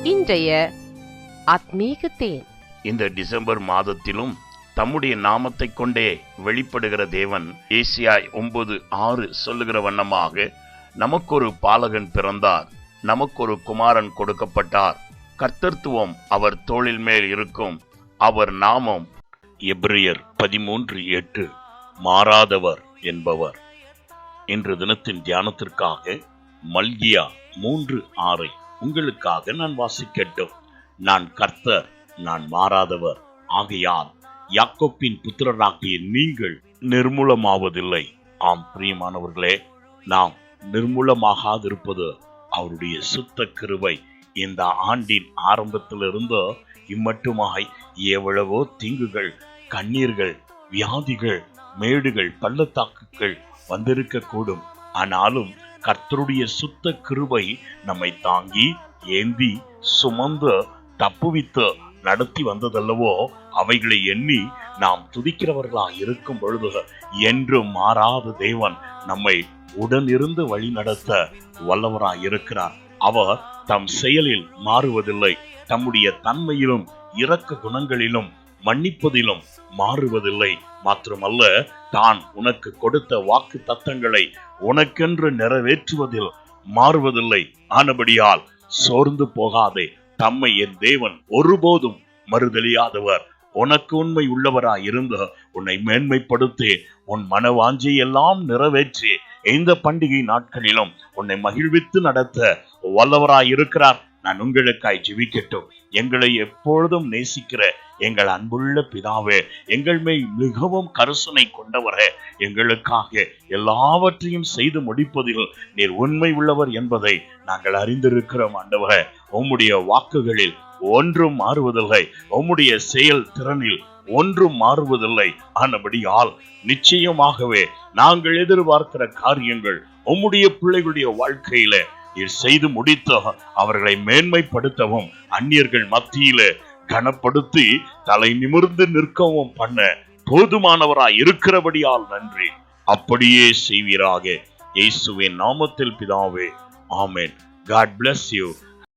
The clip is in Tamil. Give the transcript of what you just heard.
இன்றைய ஆத்மீக தேன். இந்த டிசம்பர் மாதத்திலும் தம்முடைய நாமத்தை கொண்டே வெளிப்படுகிற தேவன் ஏசாயா 9:6 சொல்லுகிற வண்ணமாக, நமக்கொரு பாலகன் பிறந்தார், நமக்கொரு குமாரன் கொடுக்கப்பட்டார், கர்த்தத்துவம் அவர் தோளில் மேல் இருக்கும், அவர் நாமம் எபிரியர் 13:8 மாறாதவர் என்பவர். இன்று தினத்தின் தியானத்திற்காக மல்கியா 3:6 உங்களுக்காக நான் வாசிக்கட்டும். நான் கர்த்தர், நான் மாறாதவர், ஆகையால் யாக்கோப்பின் புத்திரராகிய நீங்கள் நிர்மூலமாவதில்லை. ஆம் பிரியமானவர்களே, நாம் நிர்மூலமாகாதிருப்பது அவருடைய சுத்த கிருபை. இந்த ஆண்டின் ஆரம்பத்திலிருந்து இம்மட்டுமாய் எவ்வளவோ தீங்குகள், கண்ணீர்கள், வியாதிகள், மேடுகள், பள்ளத்தாக்குகள் வந்திருக்க கூடும். ஆனாலும் கர்த்தருடைய சுத்த கிருபை நம்மை தாங்கி, ஏந்தி, சுமந்து, தப்புவித்து நடத்தி வந்ததல்லவோ. அவைகளை எண்ணி நாம் துதிக்கிறவர்களாய் இருக்கும் பொழுது, என்றும் மாறாத தேவன் நம்மை உடனிருந்து வழி நடத்த வல்லவராய் இருக்கிறார். அவர் தம் செயலில் மாறுவதில்லை. தம்முடைய தன்மையிலும் இரக்க குணங்களிலும் மன்னிப்பதிலும் மாறுவதில்லை. மாத்திரமல்ல, தான் உனக்கு கொடுத்த வாக்கு தத்தங்களை உனக்கென்று நிறைவேற்றுவதில் மாறுவதில்லை. ஆனபடியால் சோர்ந்து போகாதே. தம்மை என் தேவன் ஒருபோதும் மறுதலியாதவர். உனக்கு உண்மை உள்ளவராய் இருந்து உன்னை மேன்மைப்படுத்தி உன் மனவாஞ்சை எல்லாம் நிறைவேற்றி இந்த பண்டிகை நாட்களிலும் உன்னை மகிழ்வித்து நடத்த வல்லவராய் இருக்கிறார். நான் உங்களுக்காய் ஜெபிக்கட்டும். எங்களை எப்பொழுதும் நேசிக்கிற எங்கள் அன்புள்ள பிதாவே, எங்கள் மேல் மிகவும் கருசனை கொண்டவரே, எங்களுக்காக எல்லாவற்றையும் செய்து முடிப்பதில் நீர் உண்மை உள்ளவர் என்பதை நாங்கள் அறிந்திருக்கிறோம். ஆண்டவரே, உம்முடைய வாக்குகளில் ஒன்றும் மாறுவதில்லை, உம்முடைய செயல் திறனில் ஒன்றும் மாறுவதில்லை. ஆனபடியால் நிச்சயமாகவே நாங்கள் எதிர்பார்க்கிற காரியங்கள் உம்முடைய பிள்ளைகளுடைய வாழ்க்கையில நீர் செய்து முடித்த அவர்களை மேன்மைப்படுத்தவும், அந்நியர்கள் மத்தியில கனப்படுத்தி தலை நிமிர்ந்து நிற்கவும் பண்ண போதுமானவராய் இருக்கிறபடியால் நன்றி. அப்படியே செய்வீராக. இயேசுவின் நாமத்தில் பிதாவே, ஆமென். God bless you.